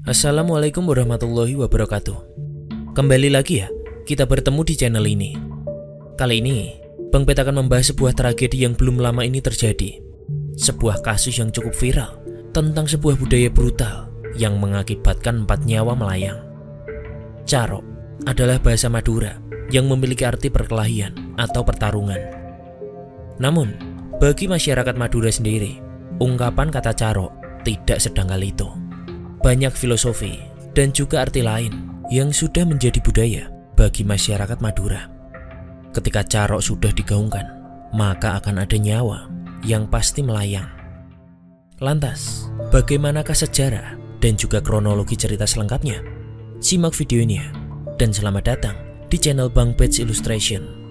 Assalamualaikum warahmatullahi wabarakatuh. Kembali lagi ya, kita bertemu di channel ini. Kali ini, Bang Bet akan membahas sebuah tragedi yang belum lama ini terjadi. Sebuah kasus yang cukup viral tentang sebuah budaya brutal yang mengakibatkan 4 nyawa melayang. Carok adalah bahasa Madura yang memiliki arti perkelahian atau pertarungan. Namun, bagi masyarakat Madura sendiri, ungkapan kata carok tidak sedangkal itu. Banyak filosofi dan juga arti lain yang sudah menjadi budaya bagi masyarakat Madura. Ketika carok sudah digaungkan, maka akan ada nyawa yang pasti melayang. Lantas, bagaimanakah sejarah dan juga kronologi cerita selengkapnya? Simak videonya dan selamat datang di channel Bang Bet Illustration.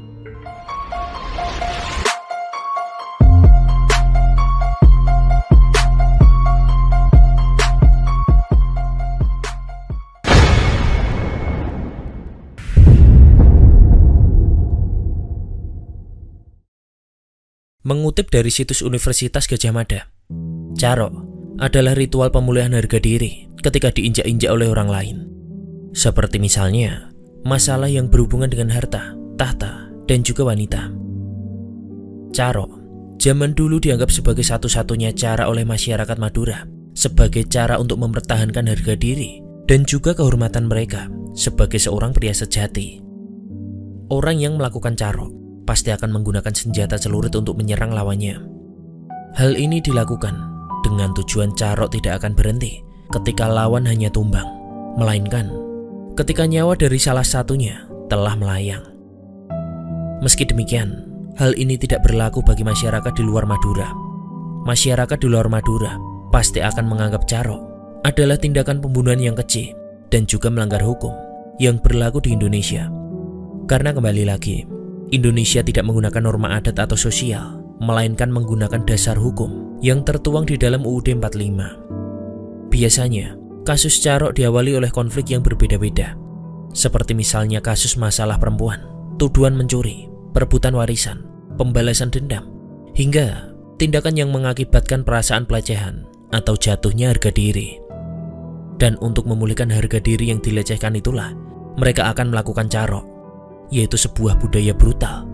Mengutip dari situs Universitas Gadjah Mada, carok adalah ritual pemulihan harga diri ketika diinjak-injak oleh orang lain. Seperti misalnya, masalah yang berhubungan dengan harta, tahta, dan juga wanita. Carok zaman dulu dianggap sebagai satu-satunya cara oleh masyarakat Madura sebagai cara untuk mempertahankan harga diri dan juga kehormatan mereka sebagai seorang pria sejati. Orang yang melakukan carok pasti akan menggunakan senjata celurit untuk menyerang lawannya. Hal ini dilakukan dengan tujuan carok tidak akan berhenti ketika lawan hanya tumbang, melainkan ketika nyawa dari salah satunya telah melayang. Meski demikian, hal ini tidak berlaku bagi masyarakat di luar Madura. Masyarakat di luar Madura pasti akan menganggap carok adalah tindakan pembunuhan yang keji dan juga melanggar hukum yang berlaku di Indonesia. Karena kembali lagi, Indonesia tidak menggunakan norma adat atau sosial, melainkan menggunakan dasar hukum yang tertuang di dalam UUD 45. Biasanya, kasus carok diawali oleh konflik yang berbeda-beda, seperti misalnya kasus masalah perempuan, tuduhan mencuri, perebutan warisan, pembalasan dendam, hingga tindakan yang mengakibatkan perasaan pelecehan atau jatuhnya harga diri. Dan untuk memulihkan harga diri yang dilecehkan itulah, mereka akan melakukan carok, yaitu sebuah budaya brutal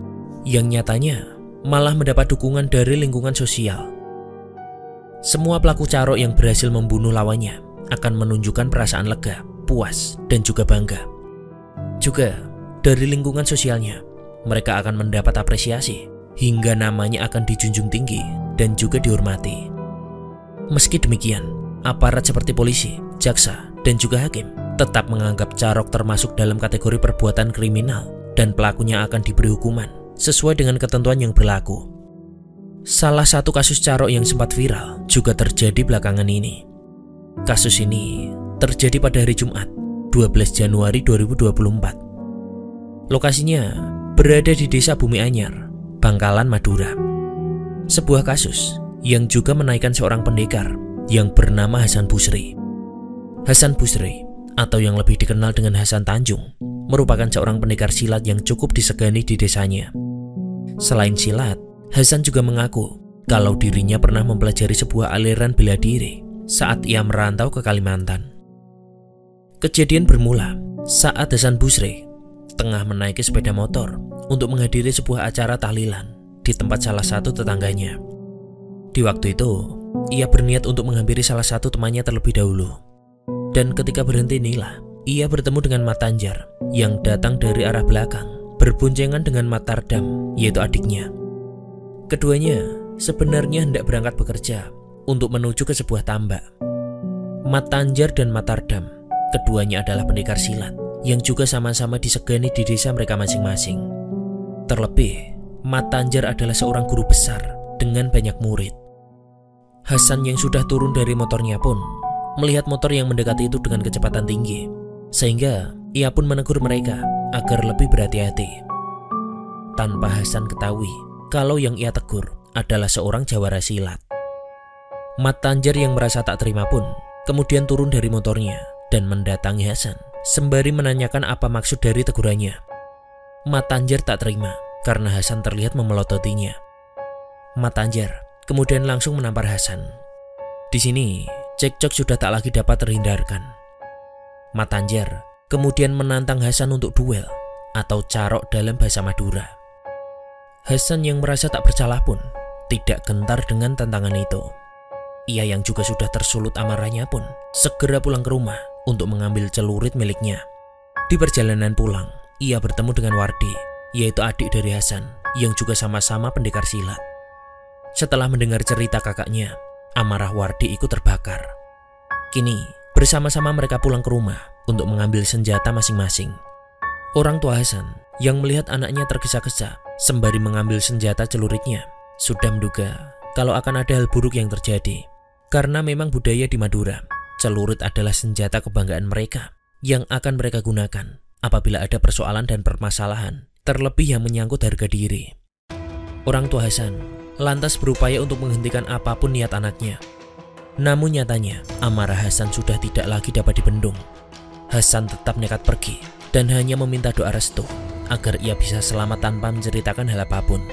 yang nyatanya malah mendapat dukungan dari lingkungan sosial. Semua pelaku carok yang berhasil membunuh lawannya akan menunjukkan perasaan lega, puas, dan juga bangga. Juga dari lingkungan sosialnya, mereka akan mendapat apresiasi hingga namanya akan dijunjung tinggi dan juga dihormati. Meski demikian, aparat seperti polisi, jaksa, dan juga hakim tetap menganggap carok termasuk dalam kategori perbuatan kriminal dan pelakunya akan diberi hukuman sesuai dengan ketentuan yang berlaku. Salah satu kasus carok yang sempat viral juga terjadi belakangan ini. Kasus ini terjadi pada hari Jumat, 12 Januari 2024. Lokasinya berada di Desa Bumi Anyar, Bangkalan, Madura. Sebuah kasus yang juga menaikkan seorang pendekar yang bernama Hasan Busri. Hasan Busri, atau yang lebih dikenal dengan Hasan Tanjung, merupakan seorang pendekar silat yang cukup disegani di desanya. Selain silat, Hasan juga mengaku kalau dirinya pernah mempelajari sebuah aliran bela diri saat ia merantau ke Kalimantan. Kejadian bermula saat Hasan Busri tengah menaiki sepeda motor untuk menghadiri sebuah acara tahlilan di tempat salah satu tetangganya. Di waktu itu, ia berniat untuk menghampiri salah satu temannya terlebih dahulu. Dan ketika berhenti inilah, ia bertemu dengan Mat Tanjar yang datang dari arah belakang, berboncengan dengan Mat Tardam, yaitu adiknya. Keduanya sebenarnya hendak berangkat bekerja untuk menuju ke sebuah tambak. Mat Tanjar dan Mat Tardam, keduanya adalah pendekar silat yang juga sama-sama disegani di desa mereka masing-masing. Terlebih, Mat Tanjar adalah seorang guru besar dengan banyak murid. Hasan yang sudah turun dari motornya pun melihat motor yang mendekati itu dengan kecepatan tinggi, sehingga ia pun menegur mereka agar lebih berhati-hati. Tanpa Hasan ketahui kalau yang ia tegur adalah seorang jawara silat. Mat Tanjar yang merasa tak terima pun kemudian turun dari motornya dan mendatangi Hasan sembari menanyakan apa maksud dari tegurannya. Mat Tanjar tak terima karena Hasan terlihat memelototinya. Mat Tanjar kemudian langsung menampar Hasan. Di sini cekcok sudah tak lagi dapat terhindarkan. Matanjar kemudian menantang Hasan untuk duel atau carok dalam bahasa Madura. Hasan yang merasa tak bersalah pun tidak gentar dengan tantangan itu. Ia yang juga sudah tersulut amarahnya pun segera pulang ke rumah untuk mengambil celurit miliknya. Di perjalanan pulang, ia bertemu dengan Wardi, yaitu adik dari Hasan yang juga sama-sama pendekar silat. Setelah mendengar cerita kakaknya, amarah Wardi ikut terbakar. Kini, bersama-sama mereka pulang ke rumah untuk mengambil senjata masing-masing. Orang tua Hasan yang melihat anaknya tergesa-gesa sembari mengambil senjata celuritnya sudah menduga kalau akan ada hal buruk yang terjadi. Karena memang budaya di Madura, celurit adalah senjata kebanggaan mereka yang akan mereka gunakan apabila ada persoalan dan permasalahan, terlebih yang menyangkut harga diri. Orang tua Hasan lantas berupaya untuk menghentikan apapun niat anaknya. Namun nyatanya, amarah Hasan sudah tidak lagi dapat dibendung. Hasan tetap nekat pergi dan hanya meminta doa restu agar ia bisa selamat tanpa menceritakan hal apapun.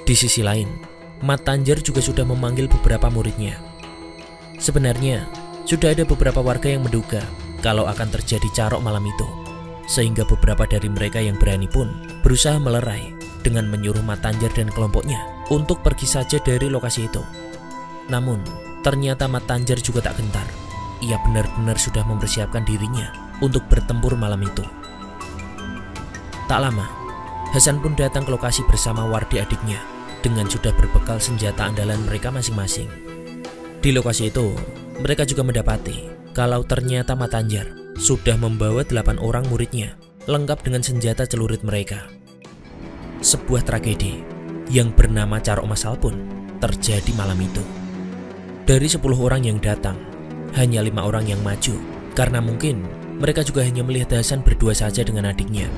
Di sisi lain, Matanjar juga sudah memanggil beberapa muridnya. Sebenarnya, sudah ada beberapa warga yang menduga kalau akan terjadi carok malam itu, sehingga beberapa dari mereka yang berani pun berusaha melerai dengan menyuruh Matanjar dan kelompoknya untuk pergi saja dari lokasi itu. Namun, ternyata Matanjar juga tak gentar. Ia benar-benar sudah mempersiapkan dirinya untuk bertempur malam itu. Tak lama, Hasan pun datang ke lokasi bersama Wardi adiknya dengan sudah berbekal senjata andalan mereka masing-masing. Di lokasi itu, mereka juga mendapati kalau ternyata Matanjar sudah membawa 8 orang muridnya lengkap dengan senjata celurit mereka. Sebuah tragedi yang bernama carok massal pun terjadi malam itu. Dari 10 orang yang datang, hanya 5 orang yang maju karena mungkin mereka juga hanya melihat Hasan berdua saja dengan adiknya.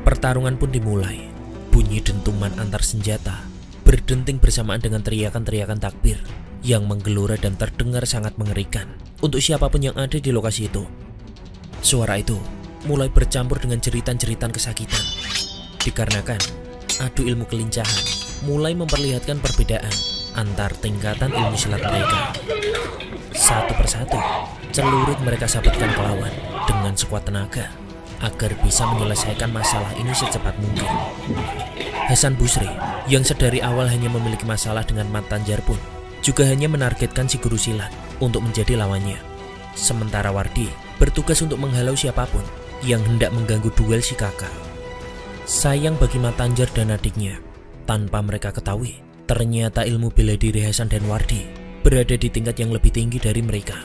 Pertarungan pun dimulai. Bunyi dentuman antar senjata berdenting bersamaan dengan teriakan-teriakan takbir yang menggelora dan terdengar sangat mengerikan untuk siapapun yang ada di lokasi itu. Suara itu mulai bercampur dengan jeritan-jeritan kesakitan, dikarenakan adu ilmu kelincahan mulai memperlihatkan perbedaan antar tingkatan ilmu silat mereka. Satu persatu, celurit mereka sabetkan ke lawan dengan sekuat tenaga agar bisa menyelesaikan masalah ini secepat mungkin. Hasan Busri yang sedari awal hanya memiliki masalah dengan Matanjar pun juga hanya menargetkan si guru silat untuk menjadi lawannya. Sementara Wardi bertugas untuk menghalau siapapun yang hendak mengganggu duel si kakak. Sayang bagi Matanjar dan adiknya, tanpa mereka ketahui, ternyata ilmu bela diri Hasan dan Wardi berada di tingkat yang lebih tinggi dari mereka.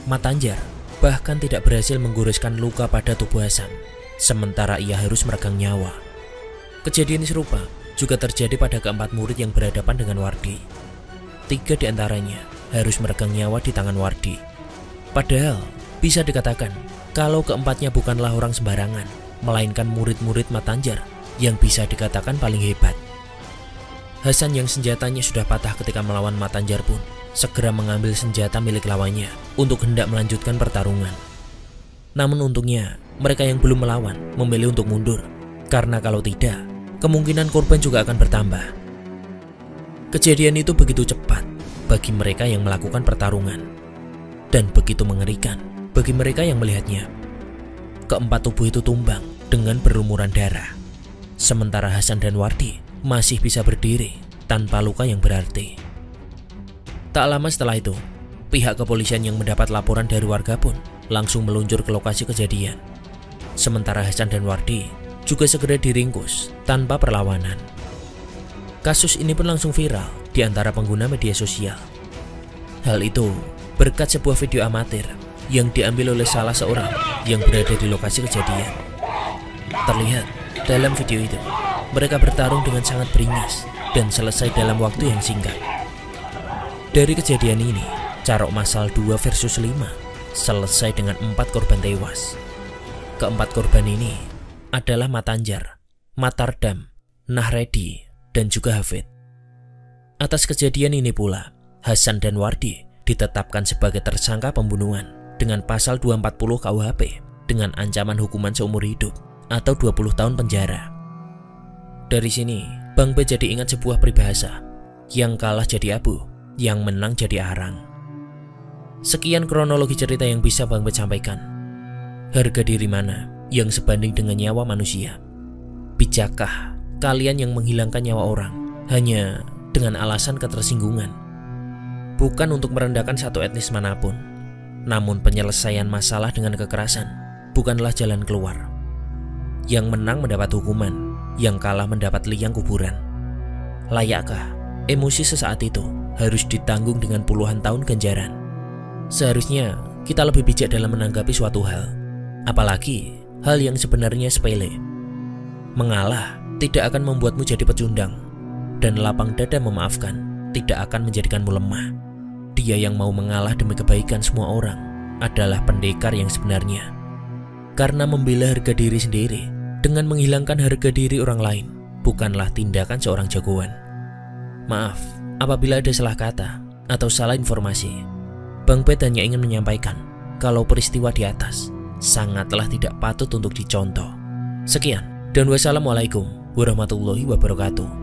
Matanjar bahkan tidak berhasil menggoreskan luka pada tubuh Hasan, sementara ia harus meregang nyawa. Kejadian serupa juga terjadi pada keempat murid yang berhadapan dengan Wardi. 3 di antaranya harus meregang nyawa di tangan Wardi. Padahal bisa dikatakan kalau keempatnya bukanlah orang sembarangan, melainkan murid-murid Matanjar yang bisa dikatakan paling hebat. Hasan yang senjatanya sudah patah ketika melawan Matanjar pun segera mengambil senjata milik lawannya untuk hendak melanjutkan pertarungan. Namun untungnya mereka yang belum melawan memilih untuk mundur, karena kalau tidak, kemungkinan korban juga akan bertambah. Kejadian itu begitu cepat bagi mereka yang melakukan pertarungan, dan begitu mengerikan bagi mereka yang melihatnya. Keempat tubuh itu tumbang dengan berlumuran darah, sementara Hasan dan Wardi masih bisa berdiri tanpa luka yang berarti. Tak lama setelah itu, pihak kepolisian yang mendapat laporan dari warga pun langsung meluncur ke lokasi kejadian. Sementara Hasan dan Wardi juga segera diringkus tanpa perlawanan. Kasus ini pun langsung viral di antara pengguna media sosial. Hal itu berkat sebuah video amatir yang diambil oleh salah seorang yang berada di lokasi kejadian. Terlihat dalam video itu, mereka bertarung dengan sangat beringas dan selesai dalam waktu yang singkat. Dari kejadian ini, carok massal 2 versus 5 selesai dengan 4 korban tewas. Keempat korban ini adalah Matanjar, Matardam, Nahredi, dan juga Hafid. Atas kejadian ini pula, Hasan dan Wardi ditetapkan sebagai tersangka pembunuhan dengan pasal 240 KUHP dengan ancaman hukuman seumur hidup atau 20 tahun penjara. Dari sini, Bang B jadi ingat sebuah peribahasa, yang kalah jadi abu, yang menang jadi arang. Sekian kronologi cerita yang bisa Bang Bet sampaikan. Harga diri mana yang sebanding dengan nyawa manusia? Bijakkah kalian yang menghilangkan nyawa orang hanya dengan alasan ketersinggungan? Bukan untuk merendahkan satu etnis manapun, namun penyelesaian masalah dengan kekerasan bukanlah jalan keluar. Yang menang mendapat hukuman, yang kalah mendapat liang kuburan. Layakkah emosi sesaat itu harus ditanggung dengan puluhan tahun ganjaran? Seharusnya kita lebih bijak dalam menanggapi suatu hal, apalagi hal yang sebenarnya sepele. Mengalah tidak akan membuatmu jadi pecundang, dan lapang dada memaafkan tidak akan menjadikanmu lemah. Dia yang mau mengalah demi kebaikan semua orang adalah pendekar yang sebenarnya. Karena membela harga diri sendiri dengan menghilangkan harga diri orang lain bukanlah tindakan seorang jagoan. Maaf apabila ada salah kata atau salah informasi. Bang Bet hanya ingin menyampaikan kalau peristiwa di atas sangatlah tidak patut untuk dicontoh. Sekian dan wassalamualaikum warahmatullahi wabarakatuh.